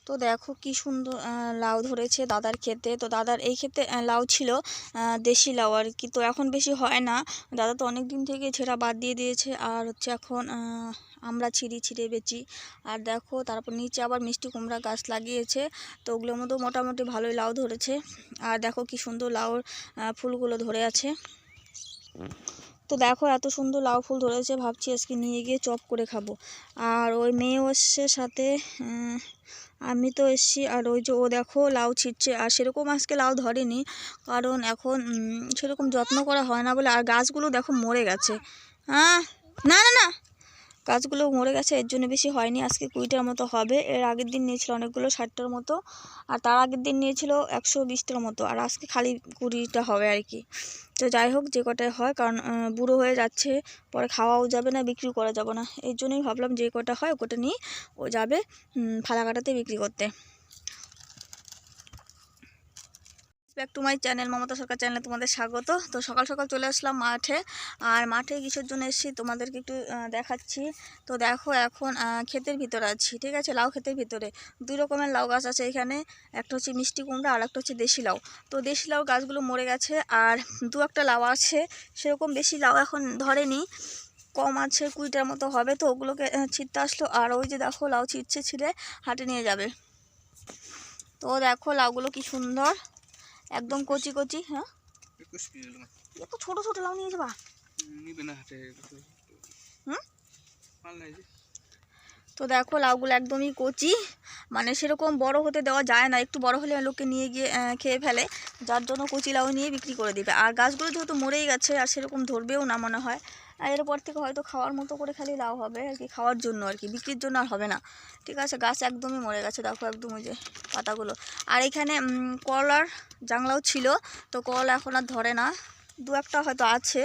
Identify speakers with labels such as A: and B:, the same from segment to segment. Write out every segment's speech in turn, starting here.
A: তো দেখো কি সুন্দর লাউ ধরেছে দাদার ক্ষেতে। তো দাদার এই ক্ষেতে লাউ ছিল দেশি লাউ আর কি। তো এখন বেশি হয় না, দাদা তো অনেক দিন থেকে ছেঁড়া বাদ দিয়ে দিয়েছে। আর হচ্ছে এখন আমরা ছিঁড়ে বেচি। আর দেখো তারপর নিচে আবার মিষ্টি কুমড়া গাছ লাগিয়েছে, তো ওগুলোর মধ্যেও মোটামুটি ভালোই লাউ ধরেছে। আর দেখো কি সুন্দর লাউর ফুলগুলো ধরে আছে। তো দেখো এত সুন্দর লাউ ফুল ধরেছে, ভাবছি আজকে নিয়ে গিয়ে চপ করে খাবো। আর ওই মেয়েও এসছে সাথে, আমি তো এসছি। আর ওই যে ও দেখো লাউ ছিঁড়ছে। আর সেরকম আজকে লাউ ধরেনি, কারণ এখন সেরকম যত্ন করা হয় না বলে। আর গাছগুলো দেখো মরে গেছে। হ্যাঁ, না না না, গাছগুলো মরে গেছে, এর জন্য বেশি হয়নি। আজকে 20টার মতো হবে। এর আগের দিন নিয়েছিল অনেকগুলো, 60টার মতো। আর তার আগের দিন নিয়েছিল 120টার মতো। আর আজকে খালি 20টা হবে আর কি। তো যাই হোক, যে কটায় হয়, কারণ বুড়ো হয়ে যাচ্ছে, পরে খাওয়াও যাবে না, বিক্রি করা যাবে না। এই জন্যই ভাবলাম যে কটা হয় ওটা নিয়ে ও যাবে ফালাকাটাতে বিক্রি করতে। Back to my channel, Mamata Sarkar চ্যানেলে তোমাদের স্বাগত। তো সকাল সকাল চলে আসলাম মাঠে। আর মাঠে কিসের জন্য এসেছি তোমাদেরকে একটু দেখাচ্ছি। তো দেখো এখন ক্ষেতের ভিতরে আছি, ঠিক আছে, লাউ ক্ষেতের ভিতরে। 2 রকমের লাউ গাছ আছে এখানে, একটা হচ্ছে মিষ্টি কুমড়া আর একটা হচ্ছে দেশি লাউ। তো দেশি লাউ গাছগুলো মরে গেছে, আর 2-1টা লাউ আছে। সেরকম বেশি লাউ এখন ধরেনি, কম আছে, 20টার মতো হবে। তো ওগুলোকে ছিঁড়তে আসলো। আর ওই যে দেখো লাউ ছিঁড়ে হাটে নিয়ে যাবে। তো দেখো লাউগুলো কি সুন্দর, একদম কচি কচি। হ্যাঁ, এত ছোট ছোট লাউ নিয়ে যাবা? তো দেখো লাউগুলো একদমই কচি, মানে সেরকম বড় হতে দেওয়া যায় না, একটু বড় হলে লোকে নিয়ে গিয়ে খেয়ে ফেলে, যার জন্য কচি লাউ নিয়ে বিক্রি করে দিবে। আর গাছগুলো যেহেতু মরেই গেছে, আর সেরকম ধরবেও না মনে হয়। আর এরপর থেকে হয়তো খাওয়ার মতো করে খালি লাউ হবে আর কি, খাওয়ার জন্য আর কি, বিক্রির জন্য আর হবে না। ঠিক আছে, গাছ একদমই মরে গেছে, দেখো একদম ওই যে পাতাগুলো। আর এখানে করলার জাংলাও ছিল, তো করলা এখন আর ধরে না, 2-1টা হয়তো আছে।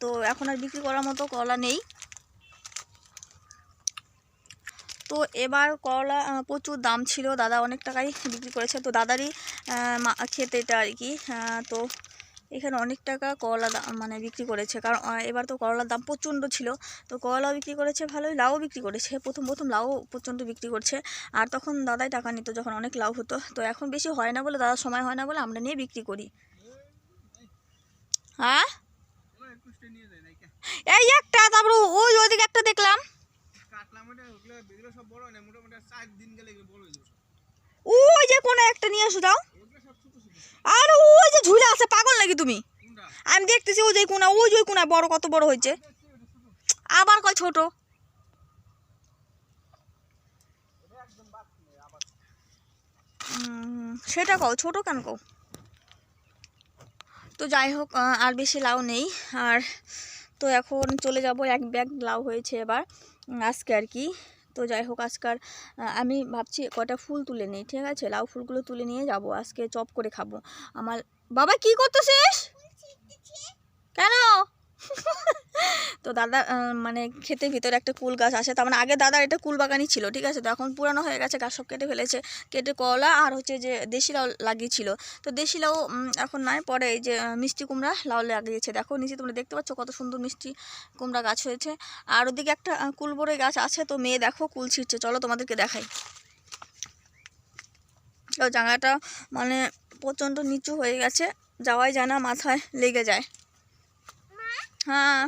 A: তো এখন আর বিক্রি করার মতো করলা নেই। তো এবার করলা প্রচুর দাম ছিল, দাদা অনেক টাকাই বিক্রি করেছে। তো দাদারই ক্ষেত এটা আর কি। তো এখানে অনেক টাকা করলা মানে বিক্রি করেছে, কারণ এবার তো করলার দাম প্রচণ্ড ছিল। তো করলাও বিক্রি করেছে ভালোই, লাউও বিক্রি করেছে। প্রথম লাউ প্রচণ্ড বিক্রি করছে। আর তখন দাদাই টাকা নিত যখন অনেক লাউ হতো। তো এখন বেশি হয় না বলে, দাদার সময় হয় না বলে আমরা নিয়ে বিক্রি করি। হ্যাঁ, এই একটা, তারপর ওইদিকে একটা দেখলাম। ওই যে কোনো একটা নিয়ে আসো দাও। আর ওই যে ঝুলে আছে, পাগল নাকি তুমি? আমি দেখতেছি ওই যে কোনা, ওই যে কোনা বড়, কত বড় হয়েছে। আবার কয় ছোট? সেটা কও, ছোট কেন কও? তো যাই হোক, আর বেশি লাউ নেই। আর তো এখন চলে যাব, 1 ব্যাগ লাউ হয়েছে এবার আজকে আর কি। তো যাই হোক, আজকাল আমি ভাবছি কটা ফুল তুলে নিই, ঠিক আছে, লাউ ফুলগুলো তুলে নিয়ে যাব, আজকে চপ করে খাবো। আমার বাবা কি করতেছিস? কেন? তো দাদা মানে ক্ষেতের ভিতরে একটা কুল গাছ আছে, তার মানে আগে দাদার এটা কুল বাগানই ছিল, ঠিক আছে। তো এখন পুরানো হয়ে গেছে, গাছ সব কেটে ফেলেছে, কেটে কলা আর হচ্ছে যে দেশি লাউ লাগিয়েছিল। তো দেশি লাউ এখন নাই, পরে এই যে মিষ্টি কুমড়া লাউ লাগিয়েছে। দেখো নিচে তোমরা দেখতে পাচ্ছ কত সুন্দর মিষ্টি কুমড়া গাছ হয়েছে। আর ওদিকে একটা কুলবরই গাছ আছে। তো মেয়ে দেখো কুল ছিঁড়ছে, চলো তোমাদেরকে দেখাই। তো জায়গাটা মানে প্রচণ্ড নিচু হয়ে গেছে, যাওয়াই যায় না, মাথায় লেগে যায়। হ্যাঁ,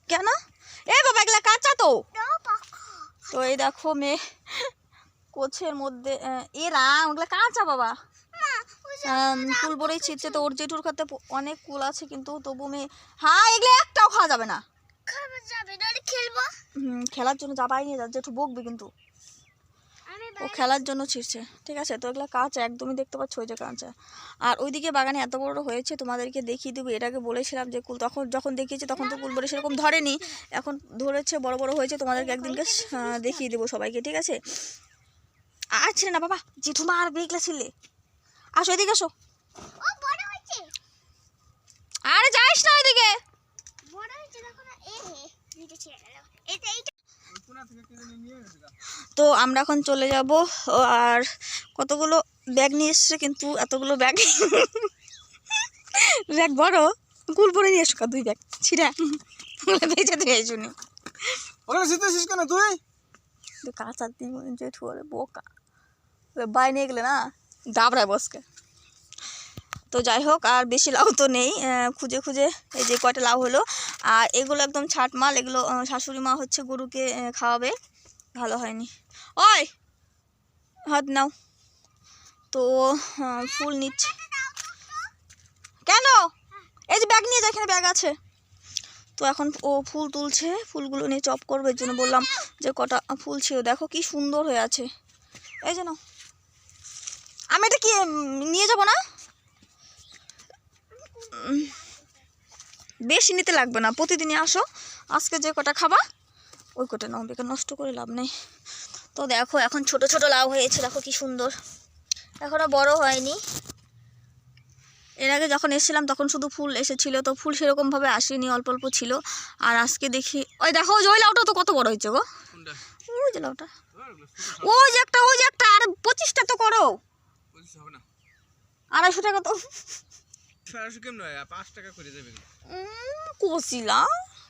A: কেন? এ বাবা, এগুলা কাঁচা তো। তো এই দেখো মেয়ে কোছের মধ্যে, এরা ওগুলা কাঁচা বাবা, কুল বড়ই ছিটছে। তো ওর জেঠুর খাতে অনেক কুল আছে, কিন্তু তবু মেয়ে, হ্যাঁ এগুলো একটাও খাওয়া যাবে না। খেলার জন্য যাবাই নিয়ে যা, জেঠু বকবে কিন্তু। ও খেলার জন্য ছিঁড়ছে, ঠিক আছে। তো এগুলো কাঁচা, একদমই দেখতে পাচ্ছ ওই যে কাঁচা। আর ওইদিকে বাগানে এত বড় হয়েছে, তোমাদেরকে দেখিয়ে দেবো। এটাকে বলেছিলাম যে কুল, তখন যখন দেখিয়েছি তখন তো কুল বলে সেরকম ধরেনি, এখন ধরেছে, বড় বড় হয়েছে। তোমাদেরকে একদিনকে দেখিয়ে দেবো সবাইকে, ঠিক আছে। আর ছিল না বাবা, জেঠুমা আর বেগলা ছিলে, আসো এদিকে আসো। আরে যাইস না ওইদিকে। তো আমরা এখন চলে যাব। আর কতগুলো ব্যাগ নিয়ে এসছে, কিন্তু এতগুলো ব্যাগ ব্যাগ বড়, কুল পরে নিয়ে এসো 2 ব্যাগ ছিঁড়া বেঁচে দিয়ে শুনি। কাঁচা দিয়ে জেঠু বলে বোকা, বাই নিয়ে গেলে না দাবড়ায় বসকে। তো যাই হোক, আর বেশি লাউ তো নেই, খুঁজে খুঁজে এই যে কয়টা লাউ হলো। আর এগুলো একদম ছাট মাল, এগুলো শাশুড়ি মা হচ্ছে গরুকে খাওয়াবে, ভালো হয়নি। ওই হাত নাও। তো ফুল নিচ্ছে কেন? এই যে ব্যাগ নিয়ে যা, এখানে ব্যাগ আছে। তো এখন ও ফুল তুলছে, ফুলগুলো নিয়ে চপ করবে, এর জন্য বললাম যে কটা ফুল ছিল, দেখো কি সুন্দর হয়ে আছে। এই যে নাও, আমি এটা কি নিয়ে যাব না, বেশি নিতে লাগবে না, প্রতিদিনই আসো, আজকে যে কটা খাবা ওই কটা নাও, বেকার নষ্ট করে লাভ নেই। তো দেখো এখন ছোট ছোট লাউ হয়েছে, দেখো কি সুন্দর, এখনো বড় হয়নি। এর আগে যখন এসেছিলাম তখন শুধু ফুল এসেছিল, তো ফুল সেরকমভাবে আসেনি, অল্প অল্প ছিল। আর আজকে দেখি ওই দেখো ওই লাউটা তো কত বড় হয়েছে গো, ওই যে লাউটা, ওই যে একটা আর 25টা তো করো, 250 টাকা তো,
B: 5 টাকা করে দেবে
A: কষিলা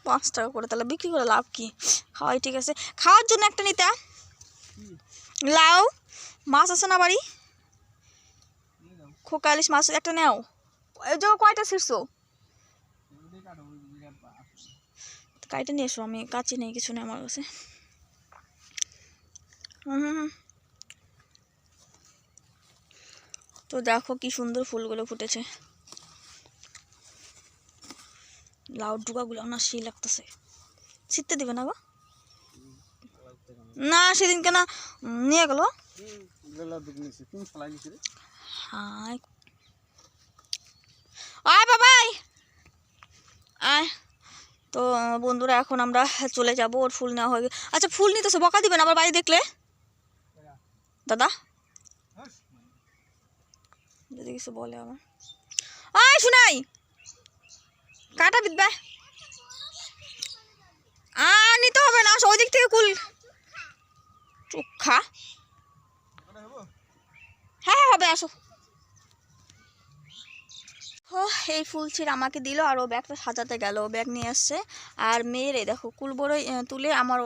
A: 5 টাকা করে, তাহলে বিক্রি করে লাভ কি, খাওয়াই ঠিক আছে। খাওয়ার জন্য একটা নিতে লাউ, মাছ আছে না বাড়ি, খোকা ইলিশ মাছ একটা নেও। এই যে কয়টা ছিঁড়ছো, কাইটা নিয়ে এসো, আমি কাচি নেই, কিছু নেই আমার কাছে। তো দেখো কি সুন্দর ফুলগুলো ফুটেছে, লাউ ডুগাগুলো না সেই লাগতেছে, ছিটতে দিবে না গো, না সেদিনকে না নিয়ে গেল। হাই আয় বাবাই আয়। তো বন্ধুরা এখন আমরা চলে যাব, ওর ফুল নেওয়া হয়ে গেছে। আচ্ছা ফুল নিতেছে, বকা দিবেন আবার বাড়ি দেখলে দাদা, যদি কিছু বলে আমার। আয় শোনাই কাটা বিদবে, নিতে হবে না, ওই দিক থেকে কুল চোখা, হ্যাঁ হবে, আসো। ও এই ফুল ছিঁড়ে আমাকে দিল, আর ও ব্যাগটা সাজাতে গেল, ব্যাগ নিয়ে আসছে। আর মেয়েরে দেখো কুল বড়ই তুলে আমার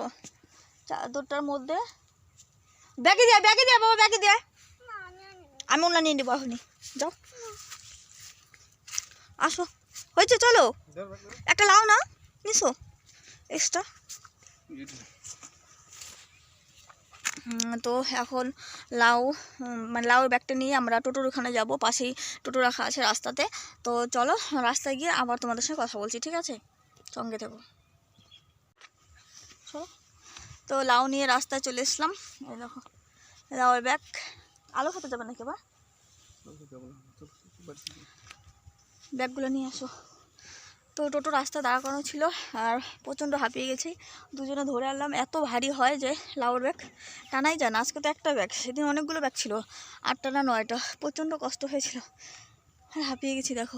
A: চাদরটার মধ্যে ব্যাগে দিয়ে বাবা, ব্যাগে দিয়ে, আমি ওনা নিয়ে নেবো এখনই, যাও আসো, হয়েছে চলো, একটা লাও না নিছো এক্সট্রা। তো এখন লাউ মানে লাউর ব্যাগটা নিয়ে আমরা টোটোর ওখানে যাবো, পাশেই টোটো রাখা আছে রাস্তাতে। তো চলো রাস্তায় গিয়ে আবার তোমাদের সঙ্গে কথা বলছি, ঠিক আছে, সঙ্গে থেকো। চলো, তো লাউ নিয়ে রাস্তায় চলে এসলাম, এই দেখো লাউয়ের ব্যাগ। আলু খেতে যাবে নাকি আবার, ব্যাগগুলো নিয়ে আসো। তো টোটো রাস্তা দাঁড়া করানো ছিল, আর প্রচণ্ড হাঁপিয়ে গেছি, দুজনে ধরে আনলাম, এত ভারী হয় যে লাউর ব্যাগ টানাই যায় না। আজকে তো একটা ব্যাগ, সেদিন অনেকগুলো ব্যাগ ছিল, 8টা না 9টা, প্রচণ্ড কষ্ট হয়েছিল, আর হাঁপিয়ে গেছি দেখো।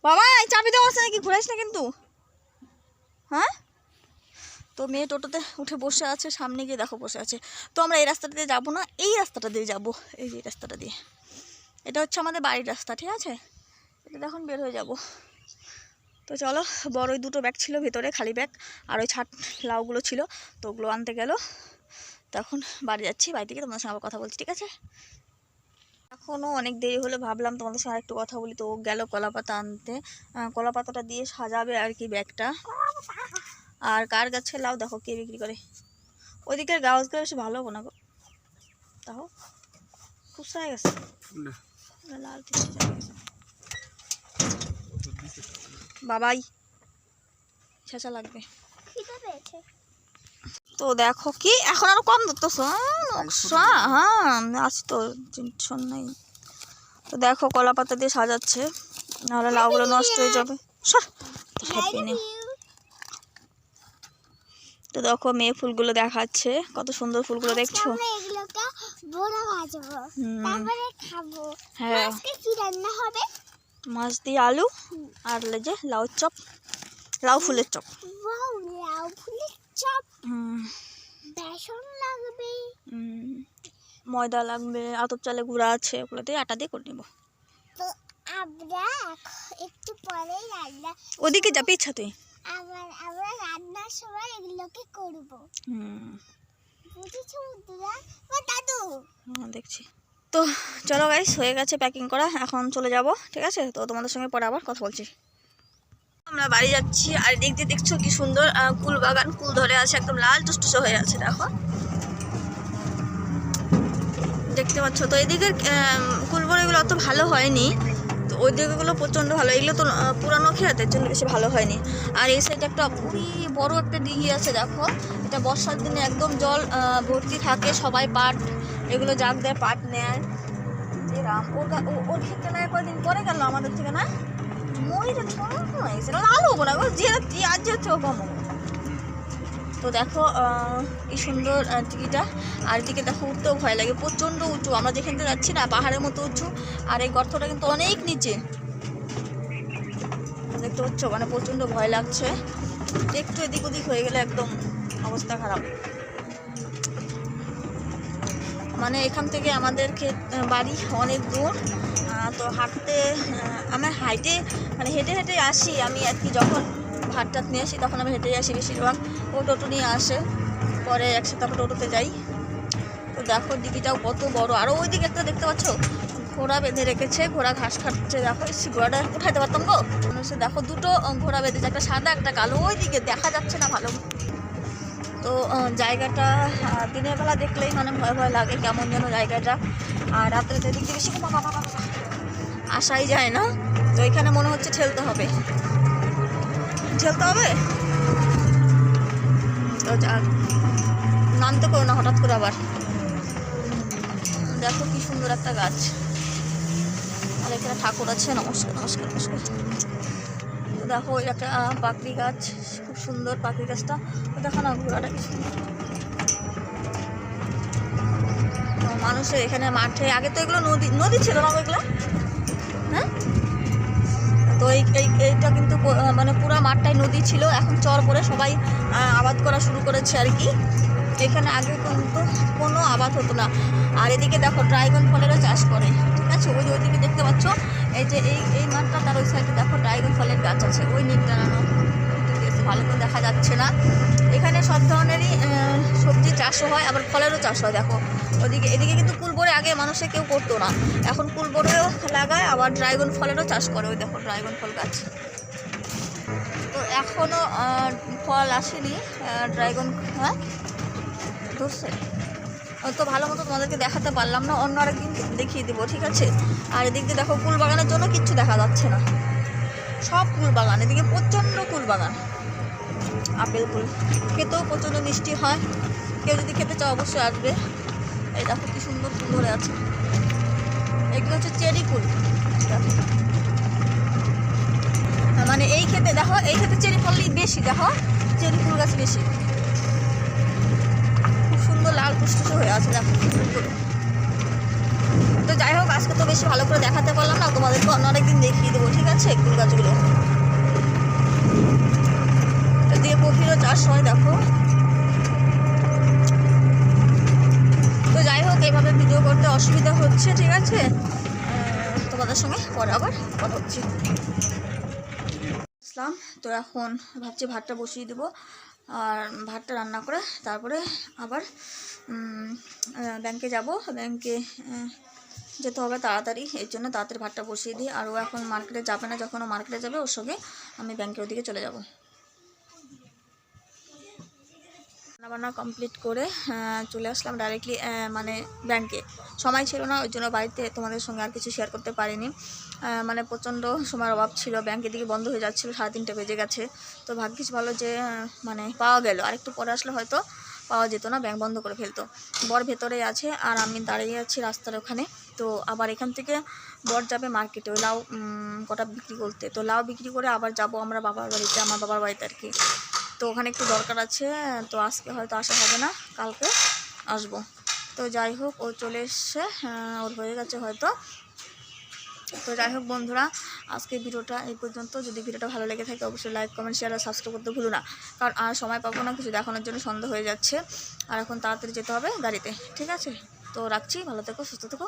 A: বাবা এই চাবি দেওয়া আছে নাকি, ঘুরাইস না কিন্তু, হ্যাঁ। তো মেয়ে টোটোতে উঠে বসে আছে, সামনে গিয়ে দেখো বসে আছে। তো আমরা এই রাস্তাটা দিয়ে যাবো না, এই রাস্তাটা দিয়ে যাবো, এই যে রাস্তাটা দিয়ে, এটা হচ্ছে আমাদের বাড়ির রাস্তা, ঠিক আছে, এটা এখন বের হয়ে যাব। তো চলো, বড় ওই 2টো ব্যাগ ছিল ভেতরে, খালি ব্যাগ, আর ওই ছাট লাউগুলো ছিল, তো ওগুলো আনতে গেল। তো এখন বাড়ি যাচ্ছি, বাড়ি থেকে তোমাদের সঙ্গে আবার কথা বলছি, ঠিক আছে। এখনও অনেক দেরি হলে ভাবলাম তোমাদের সঙ্গে একটু কথা বলি। তো ও গেল কলা পাতা আনতে, কলা পাতাটা দিয়ে সাজাবে আর কি ব্যাগটা। আর কার গাছে লাউ দেখো কে বিক্রি করে, ওইদিকের গাছগুলো বেশি ভালো হবো না গো, তাও খুচরা হয়ে গেছে, লাল বাবাই ছেঁচা লাগবে। তো দেখো কি এখন আরো কম ধরতেছো, হ্যাঁ আছি তো, টেনশন নাই। তো দেখো কলা পাতা দিয়ে সাজাচ্ছে, নাহলে লাউগুলো নষ্ট হয়ে যাবে। তো দেখো মেয়ে ফুলগুলো দেখাচ্ছে, কত সুন্দর ফুলগুলো দেখছো। হ্যাঁ মাছ দিয়ে আলু, আর যে লাউ চপ, লাউ ফুলের চপ, ময়দা লাগবে, আতপ চালে গুঁড়া আছে, ওগুলো দিয়ে আটা দিয়ে করে নেবো। ওদিকে যা, পিছা তুই
B: আমরা রান্নার সময় এগুলোকে করব। বুঝেছো বন্ধুরা? দাদু
A: দেখছি। তো চলো গাইস, হয়ে গেছে প্যাকিং করা, এখন চলে যাব। ঠিক আছে, তো তোমাদের সঙ্গে পরে আবার কথা বলছি। আমরা বাড়ি যাচ্ছি, আর দিক দিয়ে দেখছো কি সুন্দর কুল বাগান, কুল ধরে আছে, একদম লাল টুসটুসে হয়ে আছে, দেখো দেখতে পাচ্ছ। তো এদিকে কুলবড়িগুলো অত ভালো হয়নি, তো ওই দিকগুলো প্রচণ্ড ভালো। এগুলো তো পুরানো খেয়াতের জন্য বেশি ভালো হয়নি। আর এই সাইডে একটা বড় একটা দিঘি আছে, দেখো এটা বর্ষার দিনে একদম জল ভর্তি থাকে, সবাই পাট এগুলো জাগ দেয়, পাট নেয়। রাম ওর ক্ষেত্রে নেয় কয়েকদিন পরে গেল আমাদের থেকে, না ময়ূরের ছোট আলো হবো না গো, যে আজ হচ্ছে ও কম। তো দেখো কি সুন্দর টিকিটা। আর এদিকে দেখো উঠতেও ভয় লাগে, প্রচণ্ড উঁচু, আমরা যেখান থেকে যাচ্ছি না পাহাড়ের মতো উঁচু। আর এই গর্তটা কিন্তু অনেক নিচে, দেখতে পাচ্ছ, মানে প্রচণ্ড ভয় লাগছে। একটু এদিক ওদিক হয়ে গেলে একদম অবস্থা খারাপ। মানে এখান থেকে আমাদের বাড়ি অনেক দূর, তো হাঁটতে আমার মানে হেঁটে হেঁটে আসি আমি আর কি। যখন ভাত টাত নিয়ে আসি তখন আমি হেঁটেই আসি বেশিরভাগ, ও টোটো নিয়ে আসে, পরে একসাথে আমরা টোটোতে যাই। তো দেখো দিঘিটাও কত বড়। আরও ওই দিকে একটা দেখতে পাচ্ছ ঘোড়া বেঁধে রেখেছে, ঘোড়া ঘাস খাচ্ছে, দেখো ঘোড়াটা উঠাইতে পারতাম গো। দেখো দুটো ঘোড়া বেঁধেছে, একটা সাদা একটা কালো, ওই দিকে দেখা যাচ্ছে না ভালো। তো জায়গাটা দিনের বেলা দেখলেই মানে ভয় ভয় লাগে, কেমন যেন জায়গাটা। আর রাত্রে দিক দিয়ে বেশি আসাই যায় না। তো এখানে মনে হচ্ছে ঠেলতে হবে। তো নামতে করো না হঠাৎ করে আবার। দেখো কি সুন্দর একটা গাছ, আর এখানে ঠাকুর আছে। নমস্কার নমস্কার নমস্কার। তো দেখো ওই একটা পাকড়ি গাছ, খুব সুন্দর পাকড়ি গাছটা। তো দেখো না ঘোড়াটা কি সুন্দর। মানুষের এখানে মাঠে আগে তো এগুলো নদী ছিল না ওইগুলো, হ্যাঁ। তো এইটা কিন্তু মানে পুরো মাঠটাই নদী ছিল, এখন চর পরে সবাই আবাদ করা শুরু করেছে আর কি। এখানে আগে কিন্তু কোনো আবাদ হতো না। আর এদিকে দেখো ড্রাগন ফলেরও চাষ করে, ঠিক আছে। ওইদিকে দেখতে পাচ্ছ, এই যে এই মাঠটা, তার ওই সাইডে দেখো ড্রাগন ফলের গাছ আছে, ওই নিট টানানো, ভালো করে দেখা যাচ্ছে না। এখানে সব ধরনেরই সবজি চাষও হয়, আবার ফলেরও চাষ হয়। দেখো এদিকে কিন্তু কুলবড়ি আগে মানুষে কেউ করতো না, এখন কুলবড়িও লাগায়, আবার ড্রাগন ফলেরও চাষ করে। ওই দেখো ড্রাগন ফল গাছ। তো এখনও ফল আসেনি ড্রাগন, হ্যাঁ ধরছে। তো ভালো মতো তোমাদেরকে দেখাতে পারলাম না, অন্য আরেকদিন দেখিয়ে দেবো, ঠিক আছে। আর এদিক দিয়ে দেখো কুল বাগানের জন্য কিচ্ছু দেখা যাচ্ছে না, সব কুল বাগান। এদিকে প্রচণ্ড কুল বাগান, আপেল কুল, খেতেও প্রচণ্ড মিষ্টি হয়। কেউ যদি খেতে চাও অবশ্যই আসবে। এই দেখো কি সুন্দর ফুল ধরে আছে, এগুলো হচ্ছে চেরি কুল। মানে এই ক্ষেতে দেখো, এই ক্ষেতে চেরি ফলই বেশি, দেখো চেরি ফুল গাছ বেশি, খুব সুন্দর লাল টুসটুসে হয়ে আছে দেখো ফুলগুলো। তো যাই হোক, আজকে তো বেশি ভালো করে দেখাতে পারলাম না, তোমাদেরকে অন্য আরেকদিন দেখিয়ে দেবো, ঠিক আছে, ফুল গাছগুলো। এদিকে কফিরও চাষ হয় দেখো। তো যাই হোক, এইভাবে ভিডিও করতে অসুবিধা হচ্ছে, ঠিক আছে। তোমাদের সঙ্গে পরে আবার কথা হচ্ছে। আসলাম, তো এখন ভাবছি ভাতটা বসিয়ে দেবো, আর ভাতটা রান্না করে তারপরে আবার ব্যাংকে যাব। ব্যাংকে যেতে হবে তাড়াতাড়ি, এর জন্য তাড়াতাড়ি ভাতটা বসিয়ে দিই। আর ও এখন মার্কেটে যাবে না, যখন ও মার্কেটে যাবে ওর সঙ্গে আমি ব্যাংকের ওদিকে চলে যাব। রান্নাবান্না কমপ্লিট করে চলে আসলাম ডাইরেক্টলি মানে ব্যাংকে। সময় ছিল না, ওই জন্য বাড়িতে তোমাদের সঙ্গে আর কিছু শেয়ার করতে পারিনি। মানে প্রচণ্ড সময়ের অভাব ছিল, ব্যাংকের দিকে বন্ধ হয়ে যাচ্ছিলো, 3:30 বেজে গেছে। তো ভাগ্যিস ভালো যে মানে পাওয়া গেল, আরেকটু পরে আসলে হয়তো পাওয়া যেত না, ব্যাংক বন্ধ করে ফেলতো। বর ভেতরেই আছে আর আমি দাঁড়িয়ে আছি রাস্তার ওখানে। তো আবার এখান থেকে বর যাবে মার্কেটে ওই লাউ কটা বিক্রি করতে। তো লাউ বিক্রি করে আবার যাব আমরা বাবার বাড়িতে, আমার বাবার বাড়িতে আর কি। তো ওখানে একটু দরকার আছে, তো আজকে হয়তো আসা হবে না, কালকে আসবো। তো যাই হোক, ও চলে এসছে, ওর হয়ে গেছে হয়তো। তো যাই হোক বন্ধুরা, আজকে ভিডিওটা এই পর্যন্ত। যদি ভিডিওটা ভালো লেগে থাকে অবশ্যই লাইক কমেন্ট শেয়ার আর সাবস্ক্রাইব করতে ভুলো না, কারণ আর সময় পাবো না কিছু দেখানোর জন্য, সন্ধ্যা হয়ে যাচ্ছে। আর এখন তাড়াতাড়ি যেতে হবে গাড়িতে, ঠিক আছে। তো রাখছি, ভালো থেকো, সুস্থ থেকো।